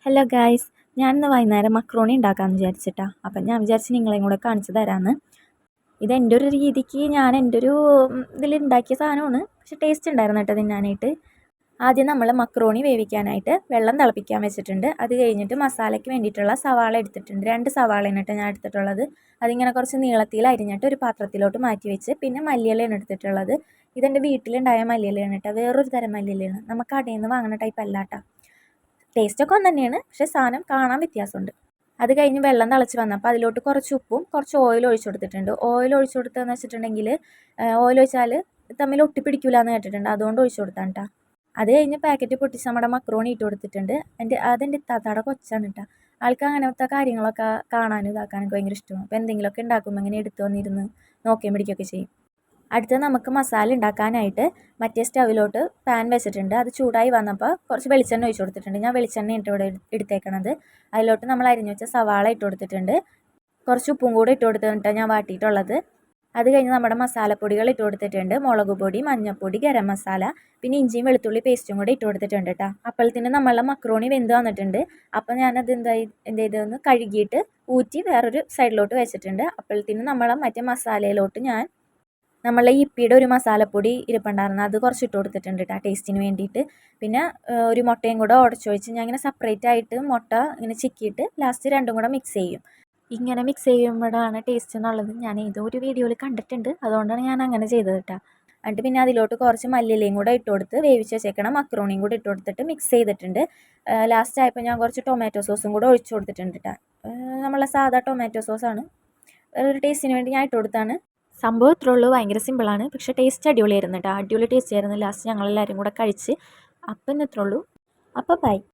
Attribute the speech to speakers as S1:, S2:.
S1: Hello guys, ഞാനിന്ന് വൈകുന്നേരം macaroni ഉണ്ടാക്കാമെന്ന് വിചാരിച്ചിട്ടാ. അപ്പം ഞാൻ വിചാരിച്ച് നിങ്ങളെയും കൂടെ കാണിച്ചു തരാമെന്ന്. ഇത് എൻ്റെ ഒരു രീതിക്ക് ഞാൻ എൻ്റെ ഒരു ഇതിലുണ്ടാക്കിയ സാധനമാണ്. പക്ഷെ ടേസ്റ്റ് ഉണ്ടായിരുന്നു കേട്ടോ തിന്നാനായിട്ട്. ആദ്യം നമ്മൾ മക്രോണി വേവിക്കാനായിട്ട് വെള്ളം തിളപ്പിക്കാൻ വെച്ചിട്ടുണ്ട്. അത് കഴിഞ്ഞിട്ട് മസാലയ്ക്ക് വേണ്ടിയിട്ടുള്ള സവാള എടുത്തിട്ടുണ്ട്. 2 സവാളയാണ് കേട്ടോ ഞാൻ എടുത്തിട്ടുള്ളത്. അതിങ്ങനെ കുറച്ച് നീളത്തിൽ അരിഞ്ഞിട്ട് ഒരു പാത്രത്തിലോട്ട് മാറ്റി വെച്ച്, പിന്നെ മല്ലിയിലയാണ് എടുത്തിട്ടുള്ളത്. ഇതെൻ്റെ വീട്ടിലുണ്ടായ മല്ലിയിലയാണ് കേട്ടോ. വേറൊരു തരം മല്ലിയിലയാണ്, നമുക്ക് കടയിൽ നിന്ന് വാങ്ങുന്ന ടൈപ്പ് അല്ല കേട്ടോ. ടേസ്റ്റൊക്കെ ഒന്ന് തന്നെയാണ്, പക്ഷേ സാധനം കാണാൻ വ്യത്യാസമുണ്ട്. അത് കഴിഞ്ഞ് വെള്ളം തിളച്ച് വന്നപ്പോൾ അതിലോട്ട് കുറച്ച് ഉപ്പും കുറച്ച് ഓയിൽ ഒഴിച്ചു കൊടുത്തിട്ടുണ്ട്. ഓയിൽ ഒഴിച്ചു കൊടുത്തതെന്ന് വെച്ചിട്ടുണ്ടെങ്കിൽ ഓയിൽ ഒഴിച്ചാൽ തമ്മിൽ ഒട്ടിപ്പിടിക്കില്ല എന്ന് കേട്ടിട്ടുണ്ട്, അതുകൊണ്ട് ഒഴിച്ചു കൊടുത്താണ് കേട്ടോ. അത് കഴിഞ്ഞ് പാക്കറ്റ് പൊട്ടിച്ച് നമ്മുടെ മക്രോണി ഇട്ട് കൊടുത്തിട്ടുണ്ട്. അതെൻ്റെ ഇത്താത്തയുടെ കൊച്ചാണ് കേട്ടോ. ആൾക്ക് അങ്ങനത്തെ കാര്യങ്ങളൊക്കെ കാണാനും ഇതാക്കാനൊക്കെ ഭയങ്കര ഇഷ്ടമാണ്. അപ്പോൾ എന്തെങ്കിലുമൊക്കെ ഉണ്ടാക്കുമ്പോൾ ഇങ്ങനെ എടുത്തു വന്നിരുന്ന് നോക്കിയും പിടിക്കുകയൊക്കെ ചെയ്യും. അടുത്ത് നമുക്ക് മസാല ഉണ്ടാക്കാനായിട്ട് മറ്റേ സ്റ്റൗവിലോട്ട് പാൻ വെച്ചിട്ടുണ്ട്. അത് ചൂടായി വന്നപ്പോൾ കുറച്ച് വെളിച്ചെണ്ണ ഒഴിച്ച് കൊടുത്തിട്ടുണ്ട്. ഞാൻ വെളിച്ചെണ്ണ ഇവിടെ എടുത്തേക്കണത്. അതിലോട്ട് നമ്മൾ അരിഞ്ഞു വെച്ച സവാള ഇട്ട് കൊടുത്തിട്ടുണ്ട്. കുറച്ച് ഉപ്പും കൂടെ ഇട്ട് കൊടുത്തിട്ട് ഞാൻ വാട്ടിയിട്ടുള്ളത്. അത് കഴിഞ്ഞ് നമ്മുടെ മസാലപ്പൊടികൾ ഇട്ട് കൊടുത്തിട്ടുണ്ട്. മുളക് പൊടി, മഞ്ഞൾപ്പൊടി, ഗരം മസാല, പിന്നെ ഇഞ്ചിയും വെളുത്തുള്ളി പേസ്റ്റും കൂടെ ഇട്ട് കൊടുത്തിട്ടുണ്ട് കേട്ടോ. അപ്പോഴത്തേനും നമ്മളെ മക്രോണി വെന്ത് വന്നിട്ടുണ്ട്. അപ്പോൾ ഞാനത് എന്ത് ചെയ്തെന്ന് കഴുകിയിട്ട് ഊറ്റി വേറൊരു സൈഡിലോട്ട് വെച്ചിട്ടുണ്ട്. അപ്പോഴത്തേനും നമ്മളെ മറ്റേ മസാലയിലോട്ട് ഞാൻ നമ്മളെ ഇപ്പിയുടെ ഒരു മസാലപ്പൊടി ഇരിപ്പുണ്ടായിരുന്നു, അത് കുറച്ച് ഇട്ട് കൊടുത്തിട്ടുണ്ട് കേട്ടോ ടേസ്റ്റിന് വേണ്ടിയിട്ട്. പിന്നെ ഒരു മുട്ടയും കൂടെ ഉടച്ചൊഴിച്ച് ഞാൻ ഇങ്ങനെ സെപ്പറേറ്റ് ആയിട്ട് മുട്ട ഇങ്ങനെ ചിക്കിയിട്ട് ലാസ്റ്റ് രണ്ടും കൂടെ മിക്സ് ചെയ്യും. ഇങ്ങനെ മിക്സ് ചെയ്യുമ്പോഴാണ് ടേസ്റ്റ് എന്നുള്ളത് ഞാൻ ഏതോ ഒരു വീഡിയോയിൽ കണ്ടിട്ടുണ്ട്, അതുകൊണ്ടാണ് ഞാൻ അങ്ങനെ ചെയ്തത് കേട്ടോ. എന്നിട്ട് പിന്നെ അതിലോട്ട് കുറച്ച് മല്ലിയിലയും കൂടെ ഇട്ട് കൊടുത്ത് വേവിച്ച് വെച്ചേക്കണം മക്രോണിയും കൂടെ ഇട്ട് കൊടുത്തിട്ട് മിക്സ് ചെയ്തിട്ടുണ്ട്. ലാസ്റ്റ് ആയപ്പോൾ ഞാൻ കുറച്ച് ടൊമാറ്റോ സോസും കൂടെ ഒഴിച്ച് കൊടുത്തിട്ടുണ്ട് കേട്ടോ. നമ്മളെ സാധാ ടൊമാറ്റോ സോസാണ്, ഒരു ടേസ്റ്റിന് വേണ്ടി ഞാൻ ഇട്ട് കൊടുത്താണ്. സംഭവം ഇത്രേ ഉള്ളൂ, ഭയങ്കര സിമ്പിളാണ്. പക്ഷേ ടേസ്റ്റ് അടിപൊളിയായിരുന്നു കേട്ടോ, അടിപൊളി ടേസ്റ്റ് ആയിരുന്നു. ലാസ്റ്റ് ഞങ്ങളെല്ലാവരും കൂടെ കഴിച്ച്. അപ്പം ഇത്രേ ഉള്ളൂ. അപ്പോൾ ബൈ.